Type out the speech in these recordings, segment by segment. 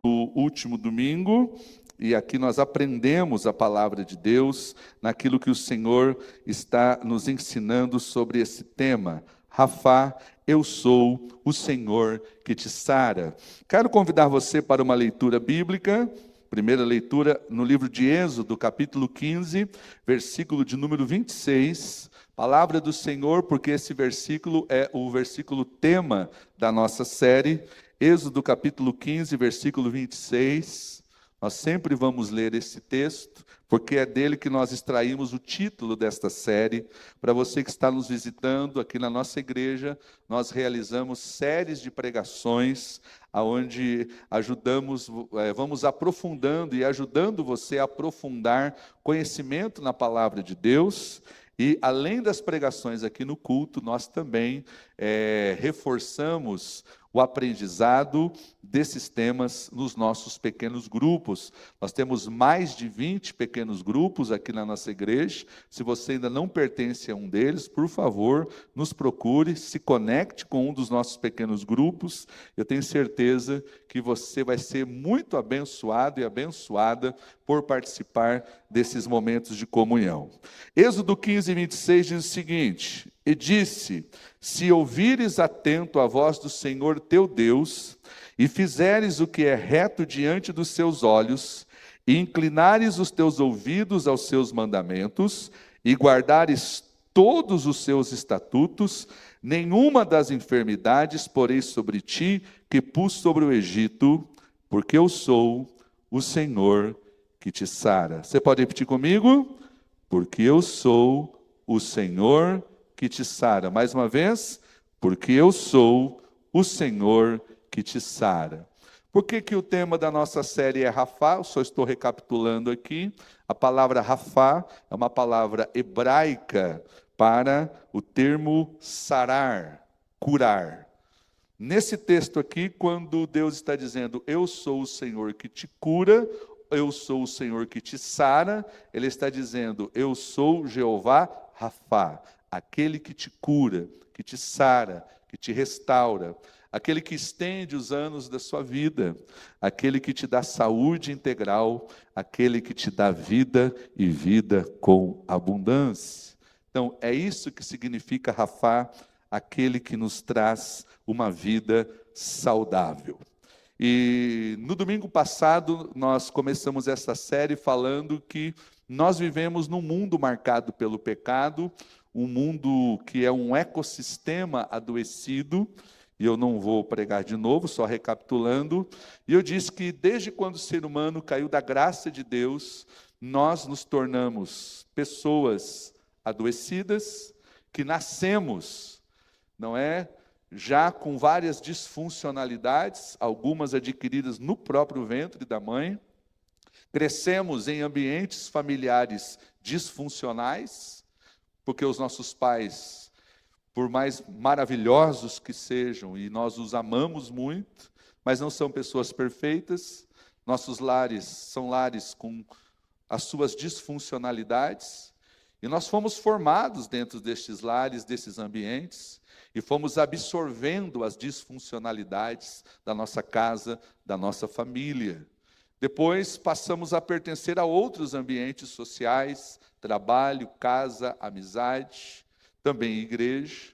O último domingo, e aqui nós aprendemos a palavra de Deus naquilo que o Senhor está nos ensinando sobre esse tema. Rafá, eu sou o Senhor que te sara. Quero convidar você para uma leitura bíblica. Primeira leitura no livro de Êxodo, capítulo 15, versículo de número 26. Palavra do Senhor, porque esse versículo é o versículo tema da nossa série. Êxodo capítulo 15, versículo 26. Nós sempre vamos ler esse texto, porque é dele que nós extraímos o título desta série. Para você que está nos visitando aqui na nossa igreja, nós realizamos séries de pregações, onde vamos aprofundando e ajudando você a aprofundar conhecimento na palavra de Deus. E além das pregações aqui no culto, nós também reforçamos o aprendizado desses temas nos nossos pequenos grupos. Nós temos mais de 20 pequenos grupos aqui na nossa igreja. Se você ainda não pertence a um deles, por favor, nos procure, se conecte com um dos nossos pequenos grupos. Eu tenho certeza que você vai ser muito abençoado e abençoada por participar desses momentos de comunhão. Êxodo 15, 26 diz o seguinte: e disse: se ouvires atento a voz do Senhor teu Deus, e fizeres o que é reto diante dos seus olhos, e inclinares os teus ouvidos aos seus mandamentos, e guardares todos os seus estatutos, nenhuma das enfermidades porei sobre ti, que pus sobre o Egito, porque eu sou o Senhor que te sara. Você pode repetir comigo? Porque eu sou o Senhor que te sara. Mais uma vez, porque eu sou o Senhor que te sara. Por que o tema da nossa série é Rafá? Eu só estou recapitulando aqui. A palavra Rafá é uma palavra hebraica para o termo sarar, curar. Nesse texto aqui, quando Deus está dizendo, eu sou o Senhor que te cura, eu sou o Senhor que te sara, Ele está dizendo, eu sou Jeová Rafá, aquele que te cura, que te sara, que te restaura, aquele que estende os anos da sua vida, aquele que te dá saúde integral, aquele que te dá vida e vida com abundância. Então, é isso que significa Rafá, aquele que nos traz uma vida saudável. E no domingo passado, nós começamos essa série falando que nós vivemos num mundo marcado pelo pecado, um mundo que é um ecossistema adoecido, e eu não vou pregar de novo, só recapitulando. E eu disse que desde quando o ser humano caiu da graça de Deus, nós nos tornamos pessoas adoecidas, que nascemos, não é? Já com várias disfuncionalidades, algumas adquiridas no próprio ventre da mãe. Crescemos em ambientes familiares disfuncionais, porque os nossos pais, por mais maravilhosos que sejam, e nós os amamos muito, mas não são pessoas perfeitas. Nossos lares são lares com as suas disfuncionalidades, e nós fomos formados dentro destes lares, desses ambientes, e fomos absorvendo as disfuncionalidades da nossa casa, da nossa família. Depois passamos a pertencer a outros ambientes sociais, trabalho, casa, amizade, também igreja.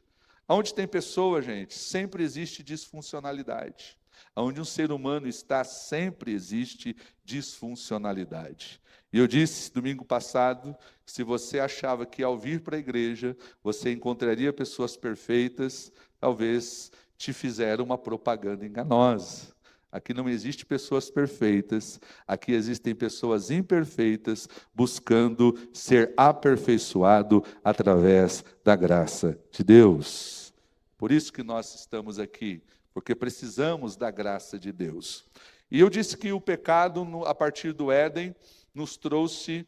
Onde tem pessoa, gente, sempre existe disfuncionalidade. Onde um ser humano está, sempre existe disfuncionalidade. E eu disse domingo passado, se você achava que ao vir para a igreja, você encontraria pessoas perfeitas, talvez te fizeram uma propaganda enganosa. Aqui não existe pessoas perfeitas, aqui existem pessoas imperfeitas, buscando ser aperfeiçoado através da graça de Deus. Por isso que nós estamos aqui, porque precisamos da graça de Deus. E eu disse que o pecado, a partir do Éden, nos trouxe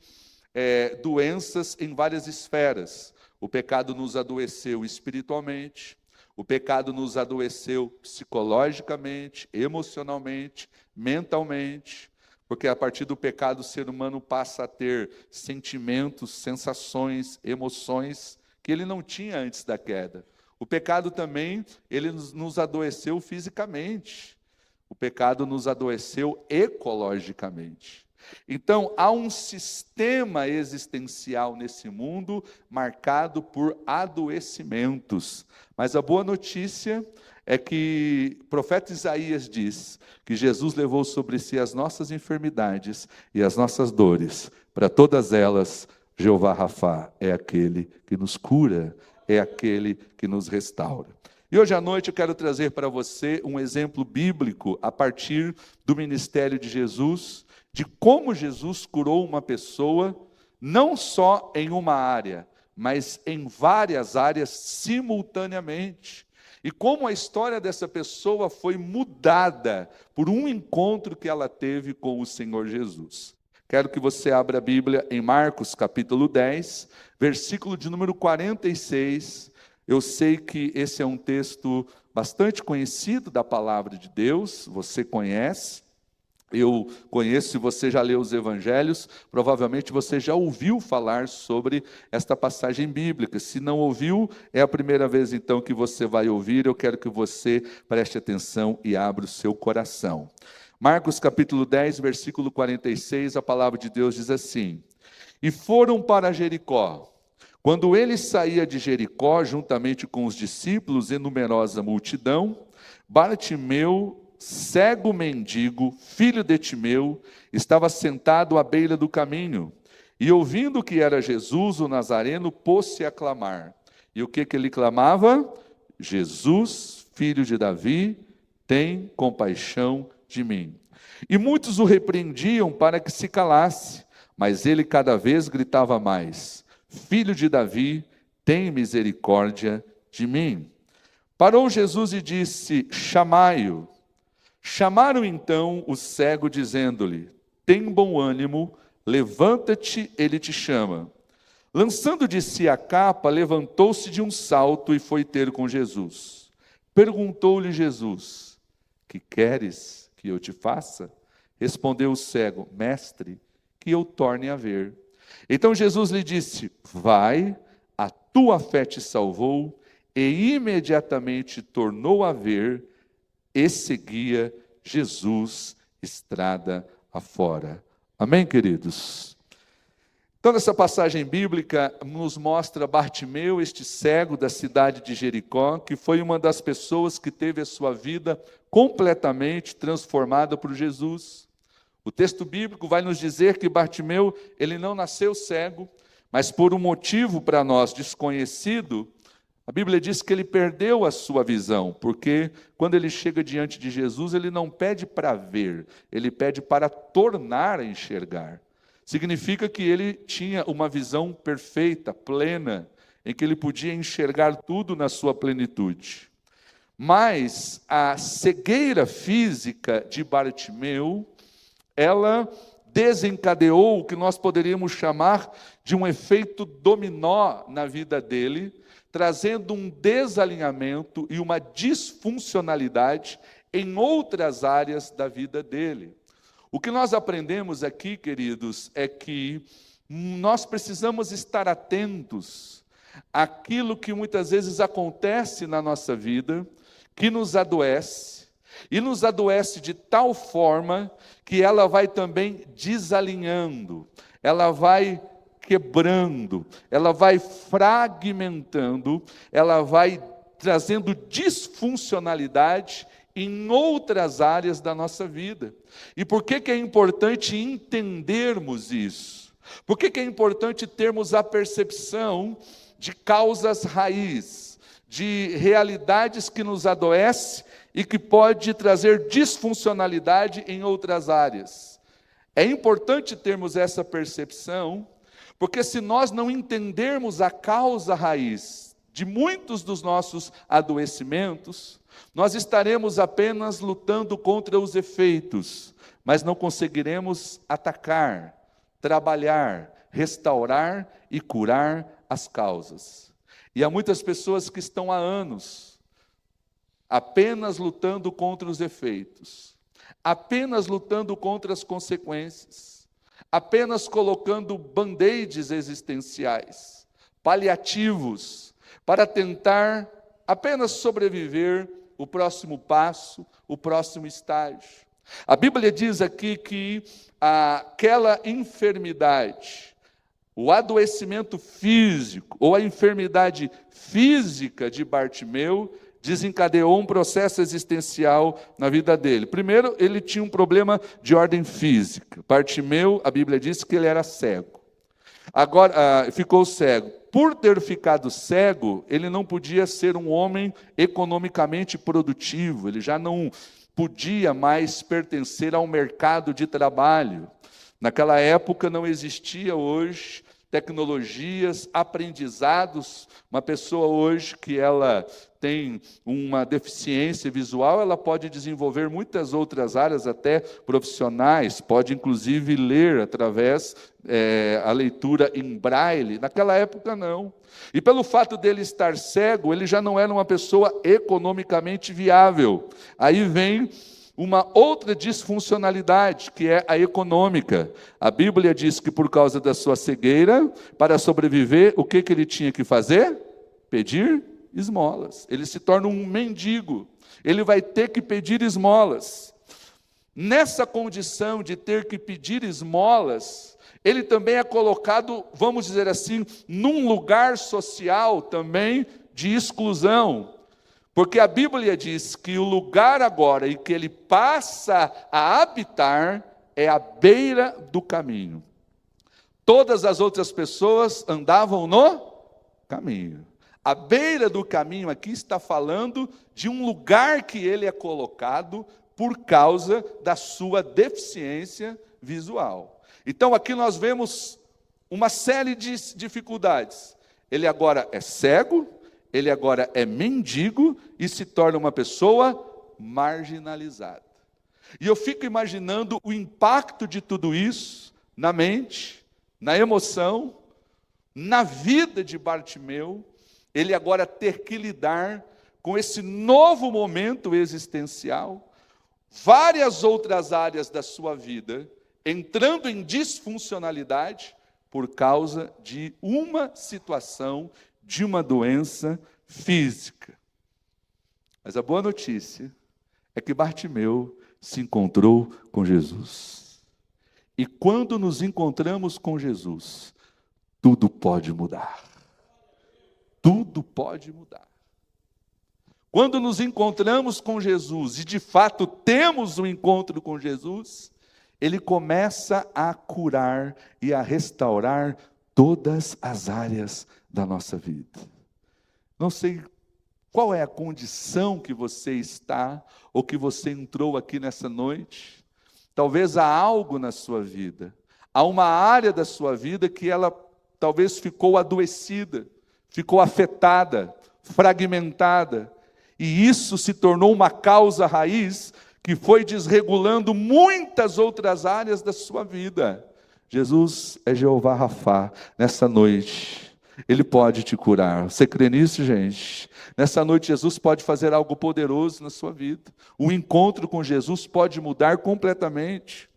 doenças em várias esferas. O pecado nos adoeceu espiritualmente, o pecado nos adoeceu psicologicamente, emocionalmente, mentalmente, porque a partir do pecado o ser humano passa a ter sentimentos, sensações, emoções que ele não tinha antes da queda. O pecado também, ele nos adoeceu fisicamente. O pecado nos adoeceu ecologicamente. Então, há um sistema existencial nesse mundo marcado por adoecimentos. Mas a boa notícia é que o profeta Isaías diz que Jesus levou sobre si as nossas enfermidades e as nossas dores. Para todas elas, Jeová Rafá é aquele que nos cura, é aquele que nos restaura. E hoje à noite eu quero trazer para você um exemplo bíblico a partir do ministério de Jesus, de como Jesus curou uma pessoa, não só em uma área, mas em várias áreas simultaneamente. E como a história dessa pessoa foi mudada por um encontro que ela teve com o Senhor Jesus. Quero que você abra a Bíblia em Marcos capítulo 10, versículo de número 46. Eu sei que esse é um texto bastante conhecido da palavra de Deus, você conhece. Eu conheço, se você já leu os evangelhos, provavelmente você já ouviu falar sobre esta passagem bíblica. Se não ouviu, é a primeira vez então que você vai ouvir. Eu quero que você preste atenção e abra o seu coração. Marcos capítulo 10, versículo 46, a palavra de Deus diz assim: E foram para Jericó. Quando ele saía de Jericó, juntamente com os discípulos e numerosa multidão, Bartimeu, cego mendigo, filho de Timeu, estava sentado à beira do caminho, e ouvindo que era Jesus, o Nazareno, pôs-se a clamar. E o que ele clamava? Jesus, filho de Davi, tem compaixão de mim. E muitos o repreendiam para que se calasse, mas ele cada vez gritava mais: Filho de Davi, tem misericórdia de mim. Parou Jesus e disse: Chamai-o. Chamaram então o cego, dizendo-lhe: Tem bom ânimo, levanta-te, ele te chama. Lançando de si a capa, levantou-se de um salto e foi ter com Jesus. Perguntou-lhe Jesus: Que queres que eu te faça? Respondeu o cego: Mestre, que eu torne a ver. Então Jesus lhe disse: Vai, a tua fé te salvou. E imediatamente tornou a ver e seguia Jesus estrada afora. Amém, queridos? Então, nessa passagem bíblica, nos mostra Bartimeu, este cego da cidade de Jericó, que foi uma das pessoas que teve a sua vida completamente transformada por Jesus. O texto bíblico vai nos dizer que Bartimeu, ele não nasceu cego, mas por um motivo para nós desconhecido, a Bíblia diz que ele perdeu a sua visão, porque quando ele chega diante de Jesus, ele não pede para ver, ele pede para tornar a enxergar. Significa que ele tinha uma visão perfeita, plena, em que ele podia enxergar tudo na sua plenitude. Mas a cegueira física de Bartimeu, ela desencadeou o que nós poderíamos chamar de um efeito dominó na vida dele, trazendo um desalinhamento e uma disfuncionalidade em outras áreas da vida dele. O que nós aprendemos aqui, queridos, é que nós precisamos estar atentos àquilo que muitas vezes acontece na nossa vida, que nos adoece, e nos adoece de tal forma que ela vai também desalinhando, ela vai quebrando, ela vai fragmentando, ela vai trazendo disfuncionalidade em outras áreas da nossa vida. E por que é importante entendermos isso? Por que é importante termos a percepção de causas raiz, de realidades que nos adoecem e que pode trazer disfuncionalidade em outras áreas? É importante termos essa percepção, porque se nós não entendermos a causa raiz de muitos dos nossos adoecimentos, nós estaremos apenas lutando contra os efeitos, mas não conseguiremos atacar, trabalhar, restaurar e curar as causas. E há muitas pessoas que estão há anos apenas lutando contra os efeitos, apenas lutando contra as consequências, apenas colocando band-aids existenciais, paliativos, para tentar apenas sobreviver, o próximo passo, o próximo estágio. A Bíblia diz aqui que aquela enfermidade, o adoecimento físico ou a enfermidade física de Bartimeu desencadeou um processo existencial na vida dele. Primeiro, ele tinha um problema de ordem física. Bartimeu, a Bíblia diz que ele era cego. Agora, ficou cego. Por ter ficado cego, ele não podia ser um homem economicamente produtivo, ele já não podia mais pertencer ao mercado de trabalho. Naquela época não existia hoje tecnologias, aprendizados. Uma pessoa hoje que ela tem uma deficiência visual, ela pode desenvolver muitas outras áreas, até profissionais, pode inclusive ler através a leitura em braille. Naquela época não. E pelo fato dele estar cego, ele já não era uma pessoa economicamente viável. Aí vem uma outra disfuncionalidade, que é a econômica. A Bíblia diz que por causa da sua cegueira, para sobreviver, o que ele tinha que fazer? Pedir esmolas. Ele se torna um mendigo. Ele vai ter que pedir esmolas. Nessa condição de ter que pedir esmolas, ele também é colocado, vamos dizer assim, num lugar social também de exclusão. Porque a Bíblia diz que o lugar agora em que ele passa a habitar é à beira do caminho. Todas as outras pessoas andavam no caminho. A beira do caminho aqui está falando de um lugar que ele é colocado por causa da sua deficiência visual. Então aqui nós vemos uma série de dificuldades. Ele agora é cego, ele agora é mendigo e se torna uma pessoa marginalizada. E eu fico imaginando o impacto de tudo isso na mente, na emoção, na vida de Bartimeu, ele agora ter que lidar com esse novo momento existencial, várias outras áreas da sua vida entrando em disfuncionalidade por causa de uma situação, de uma doença física. Mas a boa notícia é que Bartimeu se encontrou com Jesus. E quando nos encontramos com Jesus, tudo pode mudar. Tudo pode mudar. Quando nos encontramos com Jesus e de fato temos um encontro com Jesus, Ele começa a curar e a restaurar todas as áreas da nossa vida. Não sei qual é a condição que você está, ou que você entrou aqui nessa noite. Talvez há algo na sua vida, há uma área da sua vida que ela talvez ficou adoecida, ficou afetada, fragmentada, e isso se tornou uma causa raiz que foi desregulando muitas outras áreas da sua vida. Jesus é Jeová Rafá. Nessa noite, Ele pode te curar. Você crê nisso, gente? Nessa noite, Jesus pode fazer algo poderoso na sua vida. O encontro com Jesus pode mudar completamente.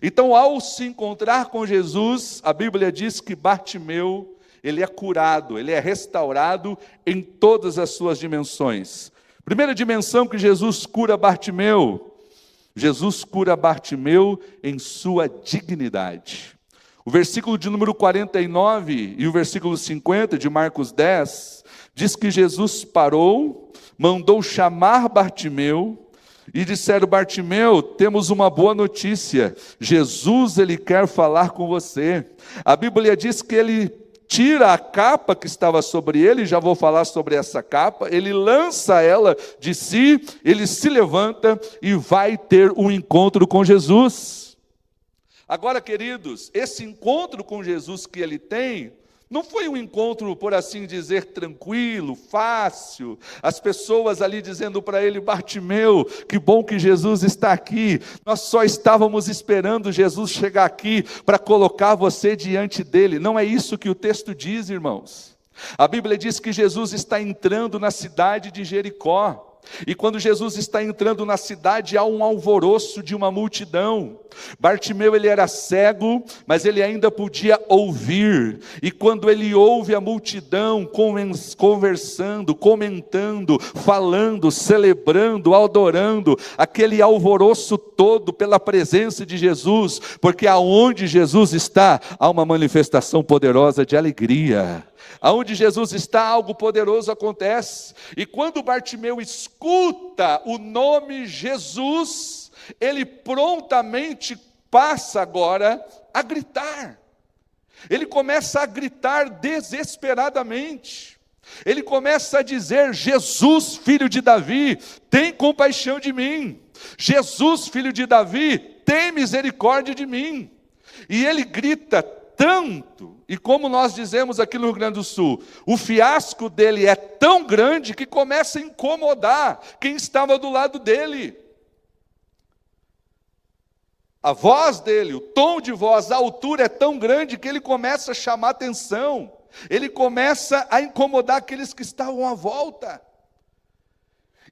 Então, ao se encontrar com Jesus, a Bíblia diz que Bartimeu, ele é curado, ele é restaurado em todas as suas dimensões. Primeira dimensão que Jesus cura Bartimeu em sua dignidade. O versículo de número 49 e o versículo 50 de Marcos 10, diz que Jesus parou, mandou chamar Bartimeu, e disseram: Bartimeu, temos uma boa notícia, Jesus, ele quer falar com você. A Bíblia diz que ele tira a capa que estava sobre ele, já vou falar sobre essa capa, ele lança ela de si, ele se levanta e vai ter um encontro com Jesus. Agora, queridos, esse encontro com Jesus que ele tem, não foi um encontro, por assim dizer, tranquilo, fácil, as pessoas ali dizendo para ele: Bartimeu, que bom que Jesus está aqui, nós só estávamos esperando Jesus chegar aqui para colocar você diante dele. Não é isso que o texto diz, irmãos. A Bíblia diz que Jesus está entrando na cidade de Jericó. E quando Jesus está entrando na cidade, há um alvoroço de uma multidão. Bartimeu, ele era cego, mas ele ainda podia ouvir. E quando ele ouve a multidão conversando, comentando, falando, celebrando, adorando, aquele alvoroço todo pela presença de Jesus, porque aonde Jesus está, há uma manifestação poderosa de alegria. Aonde Jesus está, algo poderoso acontece. E quando Bartimeu escuta o nome Jesus, ele prontamente passa agora a gritar. Ele começa a gritar desesperadamente. Ele começa a dizer: Jesus, filho de Davi, tem compaixão de mim. Jesus, filho de Davi, tem misericórdia de mim. E ele grita tanto, e como nós dizemos aqui no Rio Grande do Sul, o fiasco dele é tão grande que começa a incomodar quem estava do lado dele. A voz dele, o tom de voz, a altura é tão grande que ele começa a chamar atenção, ele começa a incomodar aqueles que estavam à volta.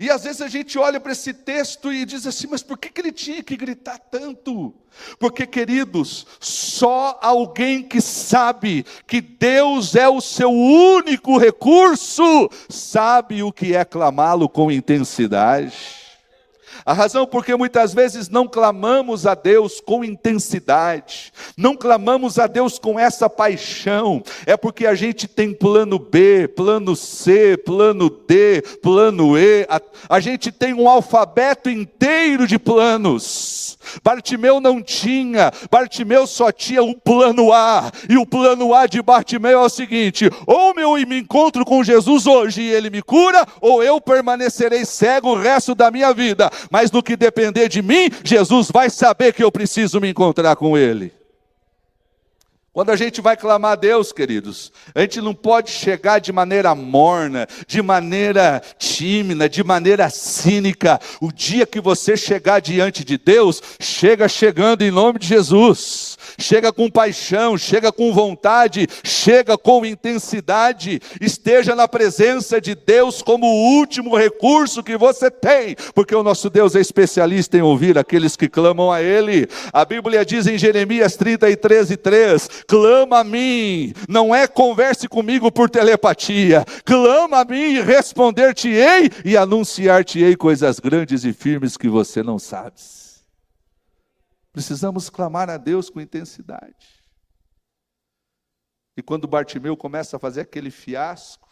E às vezes a gente olha para esse texto e diz assim: mas por que ele tinha que gritar tanto? Porque, queridos, só alguém que sabe que Deus é o seu único recurso, sabe o que é clamá-lo com intensidade. A razão porque muitas vezes não clamamos a Deus com intensidade, não clamamos a Deus com essa paixão, é porque a gente tem plano B, plano C, plano D, plano E, a gente tem um alfabeto inteiro de planos. Bartimeu não tinha, Bartimeu só tinha um plano A, e o plano A de Bartimeu é o seguinte: ou eu me encontro com Jesus hoje e ele me cura, ou eu permanecerei cego o resto da minha vida. Mas no que depender de mim, Jesus vai saber que eu preciso me encontrar com ele. Quando a gente vai clamar a Deus, queridos, a gente não pode chegar de maneira morna, de maneira tímida, de maneira cínica. O dia que você chegar diante de Deus, chega chegando em nome de Jesus. Chega com paixão, chega com vontade, chega com intensidade. Esteja na presença de Deus como o último recurso que você tem, porque o nosso Deus é especialista em ouvir aqueles que clamam a Ele. A Bíblia diz em Jeremias 33:3: clama a mim, não é converse comigo por telepatia, clama a mim e responder-te-ei e anunciar-te-ei coisas grandes e firmes que você não sabe. Precisamos clamar a Deus com intensidade. E quando Bartimeu começa a fazer aquele fiasco,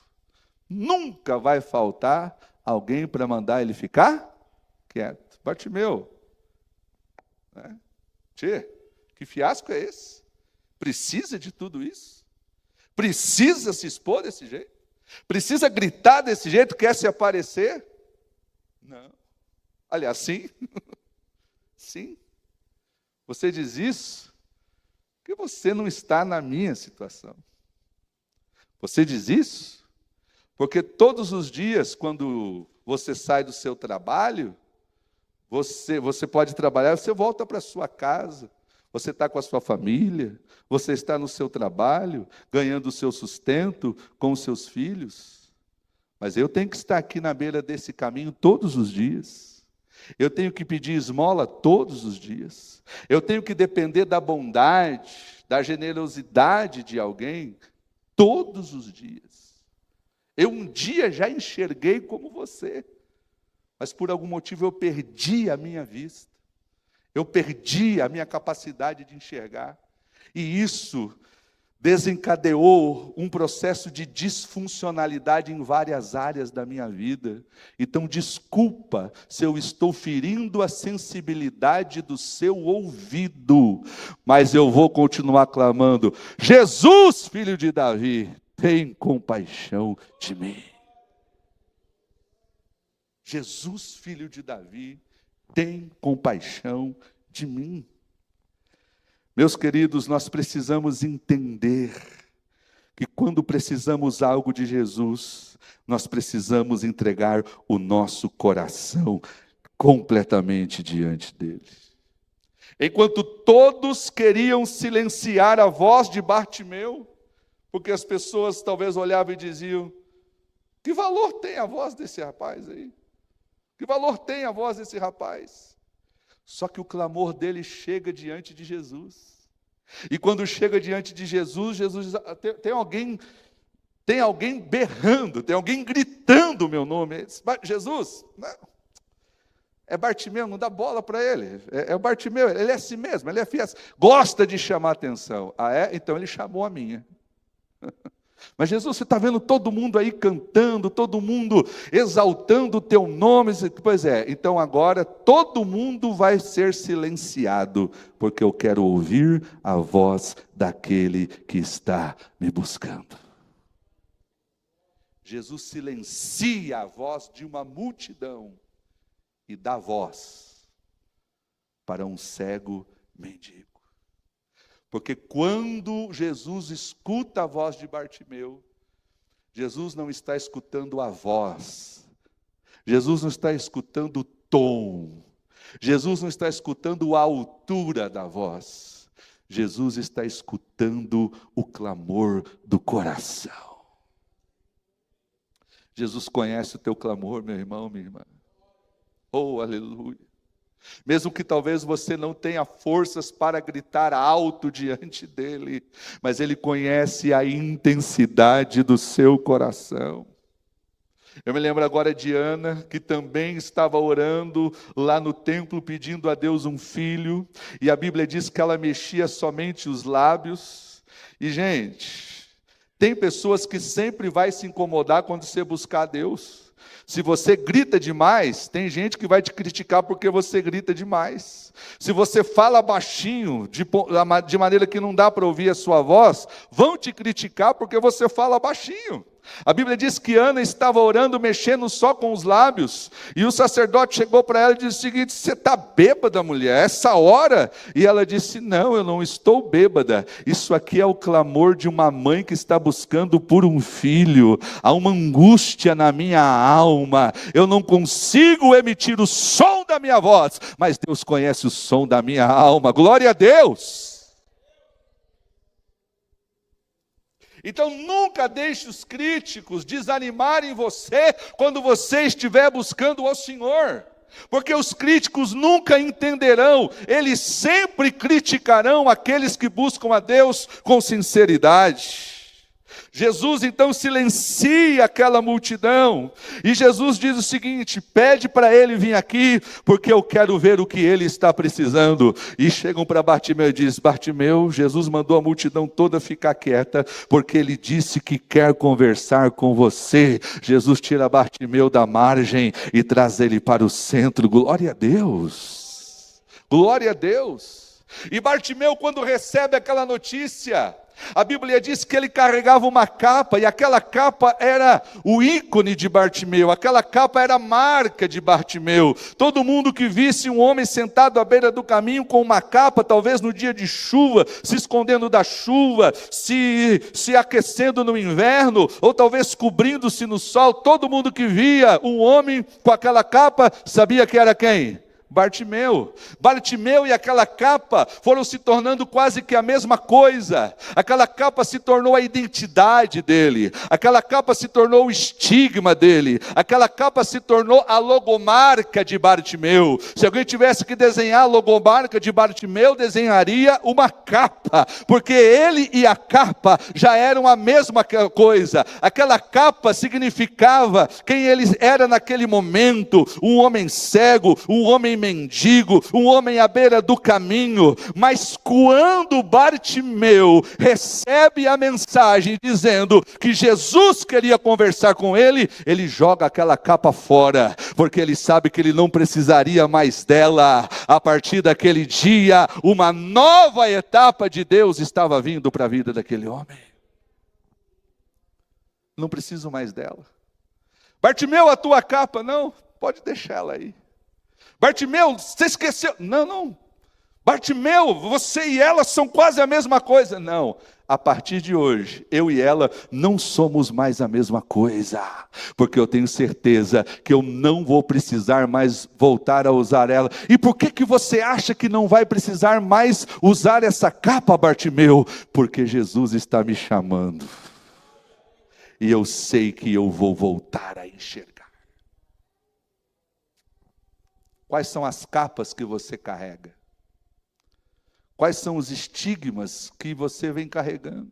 nunca vai faltar alguém para mandar ele ficar quieto. Bartimeu, né? Tchê, que fiasco é esse? Precisa de tudo isso? Precisa se expor desse jeito? Precisa gritar desse jeito? Quer se aparecer? Não. Aliás, sim. Sim. Você diz isso porque você não está na minha situação. Você diz isso porque todos os dias, quando você sai do seu trabalho, você pode trabalhar, você volta para a sua casa, você está com a sua família, você está no seu trabalho, ganhando o seu sustento com os seus filhos. Mas eu tenho que estar aqui na beira desse caminho todos os dias. Eu tenho que pedir esmola todos os dias. Eu tenho que depender da bondade, da generosidade de alguém todos os dias. Eu um dia já enxerguei como você, mas por algum motivo eu perdi a minha vista. Eu perdi a minha capacidade de enxergar. E isso desencadeou um processo de disfuncionalidade em várias áreas da minha vida. Então, desculpa se eu estou ferindo a sensibilidade do seu ouvido, mas eu vou continuar clamando: Jesus, filho de Davi, tem compaixão de mim. Jesus, filho de Davi, tem compaixão de mim. Meus queridos, nós precisamos entender que quando precisamos algo de Jesus, nós precisamos entregar o nosso coração completamente diante dele. Enquanto todos queriam silenciar a voz de Bartimeu, porque as pessoas talvez olhavam e diziam: que valor tem a voz desse rapaz aí? Que valor tem a voz desse rapaz? Só que o clamor dele chega diante de Jesus. E quando chega diante de Jesus, Jesus diz, tem alguém berrando, tem alguém gritando o meu nome. Jesus, não, é Bartimeu, não dá bola para ele. É o Bartimeu, ele é assim mesmo, ele é fiel, gosta de chamar atenção. Ah, é? Então ele chamou a minha. Mas Jesus, você está vendo todo mundo aí cantando, todo mundo exaltando o teu nome. Pois é, então agora todo mundo vai ser silenciado, porque eu quero ouvir a voz daquele que está me buscando. Jesus silencia a voz de uma multidão e dá voz para um cego mendigo. Porque quando Jesus escuta a voz de Bartimeu, Jesus não está escutando a voz, Jesus não está escutando o tom, Jesus não está escutando a altura da voz, Jesus está escutando o clamor do coração. Jesus conhece o teu clamor, meu irmão, minha irmã. Oh, aleluia. Mesmo que talvez você não tenha forças para gritar alto diante dele, mas ele conhece a intensidade do seu coração. Eu me lembro agora de Ana, que também estava orando lá no templo, pedindo a Deus um filho, e a Bíblia diz que ela mexia somente os lábios. E gente, tem pessoas que sempre vai se incomodar quando você buscar a Deus. Se você grita demais, tem gente que vai te criticar porque você grita demais. Se você fala baixinho, de maneira que não dá para ouvir a sua voz, vão te criticar porque você fala baixinho. A Bíblia diz que Ana estava orando, mexendo só com os lábios, e o sacerdote chegou para ela e disse o seguinte: você está bêbada, mulher, essa hora? E ela disse: não, eu não estou bêbada, isso aqui é o clamor de uma mãe que está buscando por um filho, há uma angústia na minha alma, eu não consigo emitir o som da minha voz, mas Deus conhece o som da minha alma, glória a Deus. Então nunca deixe os críticos desanimarem você quando você estiver buscando ao Senhor, porque os críticos nunca entenderão, eles sempre criticarão aqueles que buscam a Deus com sinceridade. Jesus então silencia aquela multidão, e Jesus diz o seguinte: pede para ele vir aqui, porque eu quero ver o que ele está precisando. E chegam para Bartimeu e diz: Bartimeu, Jesus mandou a multidão toda ficar quieta, porque ele disse que quer conversar com você. Jesus tira Bartimeu da margem e traz ele para o centro. Glória a Deus, glória a Deus. E Bartimeu, quando recebe aquela notícia, a Bíblia diz que ele carregava uma capa, e aquela capa era o ícone de Bartimeu, aquela capa era a marca de Bartimeu. Todo mundo que visse um homem sentado à beira do caminho com uma capa, talvez no dia de chuva, se escondendo da chuva, se aquecendo no inverno, ou talvez cobrindo-se no sol, todo mundo que via um homem com aquela capa, sabia que era quem? Bartimeu. Bartimeu e aquela capa foram se tornando quase que a mesma coisa. Aquela capa se tornou a identidade dele, aquela capa se tornou o estigma dele, aquela capa se tornou a logomarca de Bartimeu. Se alguém tivesse que desenhar a logomarca de Bartimeu, desenharia uma capa, porque ele e a capa já eram a mesma coisa. Aquela capa significava quem ele era naquele momento: um homem cego, um homem mendigo, um homem à beira do caminho. Mas quando Bartimeu recebe a mensagem dizendo que Jesus queria conversar com ele, ele joga aquela capa fora, porque ele sabe que ele não precisaria mais dela. A partir daquele dia, uma nova etapa de Deus estava vindo para a vida daquele homem. Não preciso mais dela. Bartimeu, a tua capa, não, pode deixar ela aí. Bartimeu, você esqueceu? Não. Bartimeu, você e ela são quase a mesma coisa. Não, a partir de hoje, eu e ela não somos mais a mesma coisa, porque eu tenho certeza que eu não vou precisar mais voltar a usar ela. E por que você acha que não vai precisar mais usar essa capa, Bartimeu? Porque Jesus está me chamando, e eu sei que eu vou voltar a enxergar. Quais são as capas que você carrega? Quais são os estigmas que você vem carregando?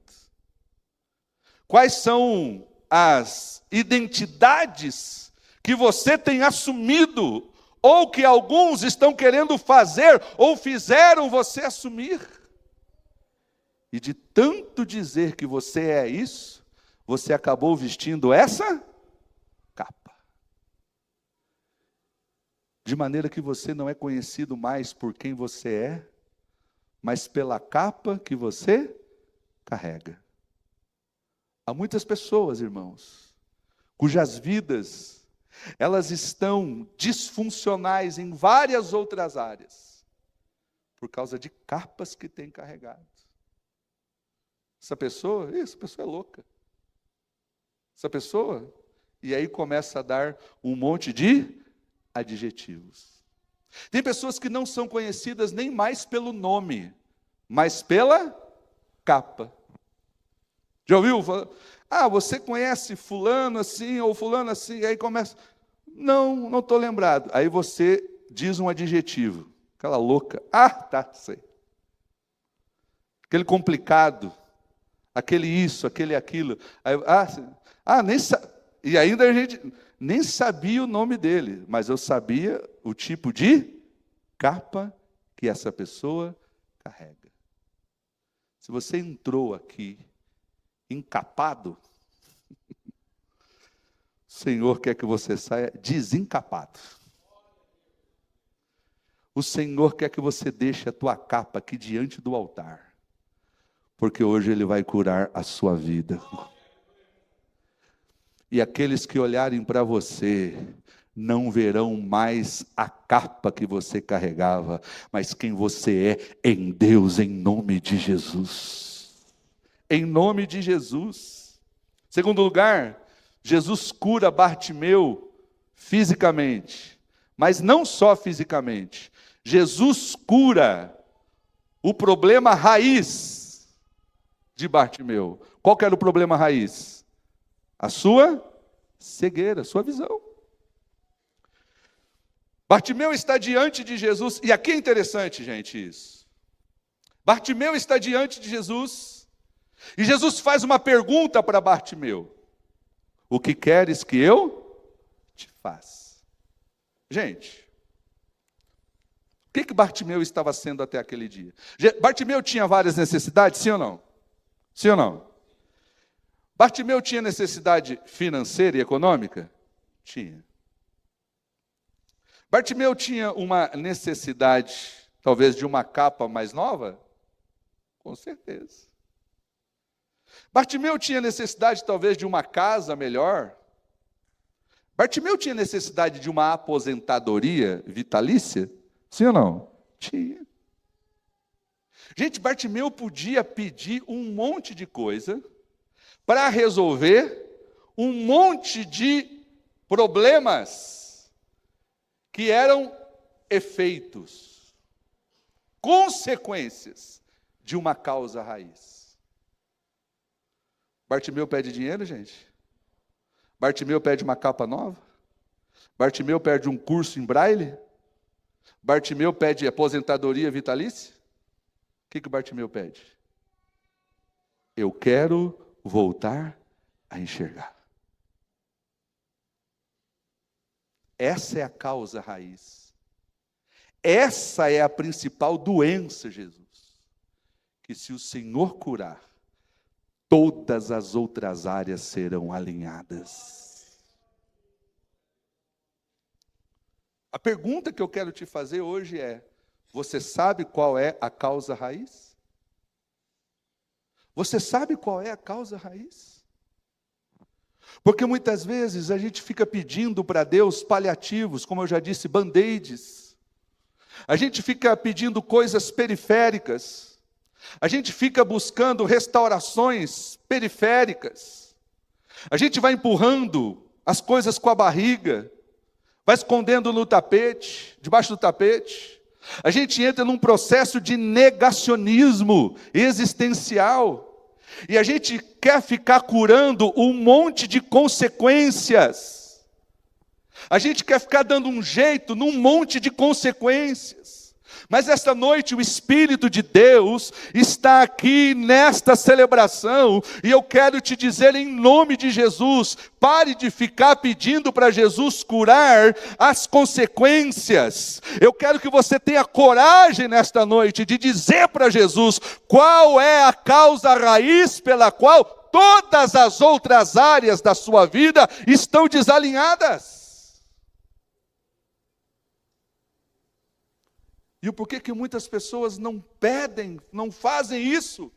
Quais são as identidades que você tem assumido, ou que alguns estão querendo fazer, ou fizeram você assumir? E de tanto dizer que você é isso, você acabou vestindo essa capa. De maneira que você não é conhecido mais por quem você é, mas pela capa que você carrega. Há muitas pessoas, irmãos, cujas vidas, elas estão disfuncionais em várias outras áreas, por causa de capas que têm carregado. Essa pessoa é louca. Essa pessoa, e aí começa a dar um monte de adjetivos. Tem pessoas que não são conhecidas nem mais pelo nome, mas pela capa. Já ouviu? Você conhece fulano assim, ou fulano assim, e aí começa, não estou lembrado. Aí você diz um adjetivo, aquela louca, sei. Aquele complicado, aquele isso, aquele aquilo. Aí, e ainda a gente nem sabia o nome dele, mas eu sabia o tipo de capa que essa pessoa carrega. Se você entrou aqui encapado, o Senhor quer que você saia desencapado. O Senhor quer que você deixe a tua capa aqui diante do altar, porque hoje Ele vai curar a sua vida. E aqueles que olharem para você, não verão mais a capa que você carregava, mas quem você é em Deus, em nome de Jesus. Em nome de Jesus. Segundo lugar, Jesus cura Bartimeu fisicamente, mas não só fisicamente. Jesus cura o problema raiz de Bartimeu. Qual que era o problema raiz? A sua cegueira, a sua visão. Bartimeu está diante de Jesus, e aqui é interessante, gente, isso. Bartimeu está diante de Jesus, e Jesus faz uma pergunta para Bartimeu: o que queres que eu te faça? Gente, o que Bartimeu estava sendo até aquele dia? Bartimeu tinha várias necessidades, sim ou não? Sim ou não? Bartimeu tinha necessidade financeira e econômica? Tinha. Bartimeu tinha uma necessidade, talvez, de uma capa mais nova? Com certeza. Bartimeu tinha necessidade, talvez, de uma casa melhor? Bartimeu tinha necessidade de uma aposentadoria vitalícia? Sim ou não? Tinha. Gente, Bartimeu podia pedir um monte de coisa para resolver um monte de problemas que eram efeitos, consequências de uma causa raiz. Bartimeu pede dinheiro, gente? Bartimeu pede uma capa nova? Bartimeu pede um curso em braille? Bartimeu pede aposentadoria vitalícia? O que Bartimeu pede? Eu quero voltar a enxergar. Essa é a causa raiz. Essa é a principal doença, Jesus. Que se o Senhor curar, todas as outras áreas serão alinhadas. A pergunta que eu quero te fazer hoje é: você sabe qual é a causa raiz? Você sabe qual é a causa raiz? Porque muitas vezes a gente fica pedindo para Deus paliativos, como eu já disse, band-aids. A gente fica pedindo coisas periféricas. A gente fica buscando restaurações periféricas. A gente vai empurrando as coisas com a barriga, vai escondendo no tapete, debaixo do tapete. A gente entra num processo de negacionismo existencial. E a gente quer ficar curando um monte de consequências. A gente quer ficar dando um jeito num monte de consequências. Mas esta noite o Espírito de Deus está aqui nesta celebração, e eu quero te dizer em nome de Jesus, pare de ficar pedindo para Jesus curar as consequências. Eu quero que você tenha coragem nesta noite de dizer para Jesus qual é a causa raiz pela qual todas as outras áreas da sua vida estão desalinhadas. E o porquê que muitas pessoas não pedem, não fazem isso?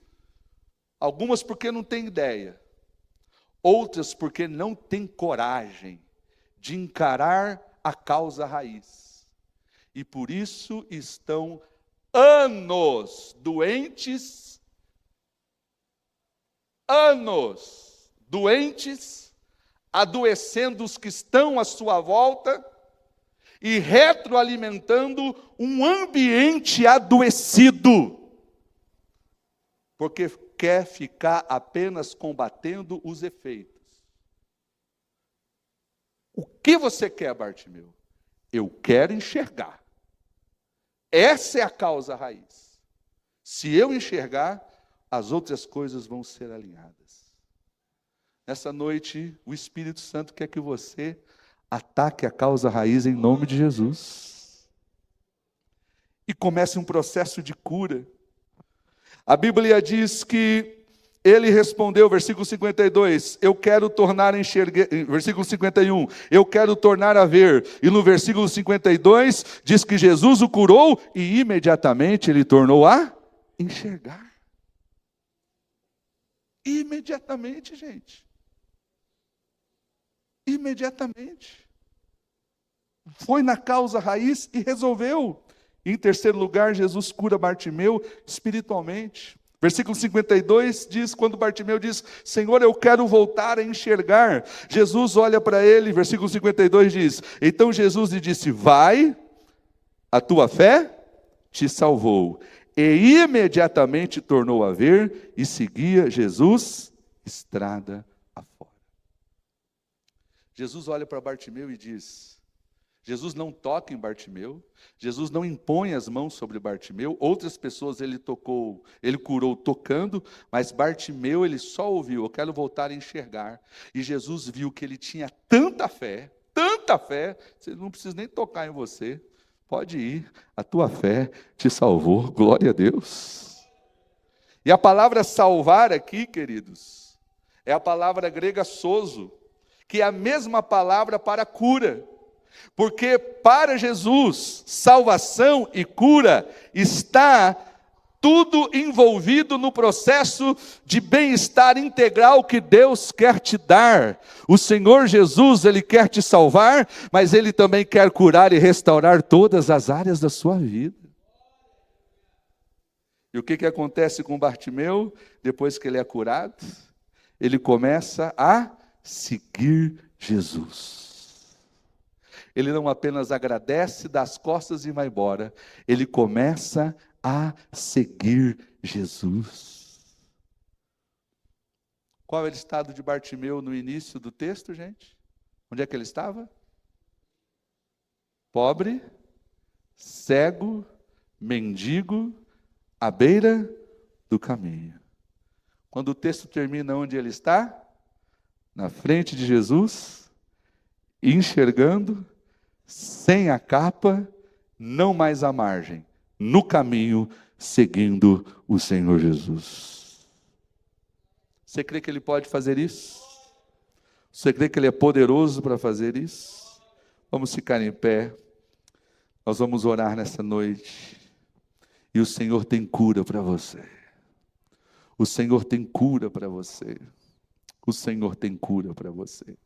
Algumas porque não têm ideia, outras porque não têm coragem de encarar a causa raiz. E por isso estão anos doentes, adoecendo os que estão à sua volta, e retroalimentando um ambiente adoecido, porque quer ficar apenas combatendo os efeitos. O que você quer, Bartimeu? Eu quero enxergar. Essa é a causa raiz. Se eu enxergar, as outras coisas vão ser alinhadas. Nessa noite, o Espírito Santo quer que você ataque a causa raiz em nome de Jesus. E comece um processo de cura. A Bíblia diz que ele respondeu, versículo 52, eu quero tornar a enxergar, versículo 51, eu quero tornar a ver. E no versículo 52, diz que Jesus o curou e imediatamente ele tornou a enxergar. Imediatamente, gente. Imediatamente. Foi na causa raiz e resolveu. Em terceiro lugar, Jesus cura Bartimeu espiritualmente. Versículo 52 diz, quando Bartimeu diz, Senhor, eu quero voltar a enxergar. Jesus olha para ele, versículo 52 diz, então Jesus lhe disse, vai, a tua fé te salvou. E imediatamente tornou a ver e seguia Jesus estrada afora. Jesus olha para Bartimeu e diz, Jesus não toca em Bartimeu, Jesus não impõe as mãos sobre Bartimeu, outras pessoas ele curou tocando, mas Bartimeu ele só ouviu, eu quero voltar a enxergar. E Jesus viu que ele tinha tanta fé, você não precisa nem tocar em você, pode ir, a tua fé te salvou, glória a Deus. E a palavra salvar aqui, queridos, é a palavra grega sozo, que é a mesma palavra para cura. Porque para Jesus, salvação e cura está tudo envolvido no processo de bem-estar integral que Deus quer te dar. O Senhor Jesus, Ele quer te salvar, mas Ele também quer curar e restaurar todas as áreas da sua vida. E o que acontece com Bartimeu? Depois que ele é curado, ele começa a seguir Jesus. Ele não apenas agradece, dá as costas e vai embora. Ele começa a seguir Jesus. Qual era o estado de Bartimeu no início do texto, gente? Onde é que ele estava? Pobre, cego, mendigo, à beira do caminho. Quando o texto termina, onde ele está? Na frente de Jesus, enxergando, sem a capa, não mais à margem, no caminho, seguindo o Senhor Jesus. Você crê que Ele pode fazer isso? Você crê que Ele é poderoso para fazer isso? Vamos ficar em pé, nós vamos orar nessa noite, e o Senhor tem cura para você. O Senhor tem cura para você. O Senhor tem cura para você.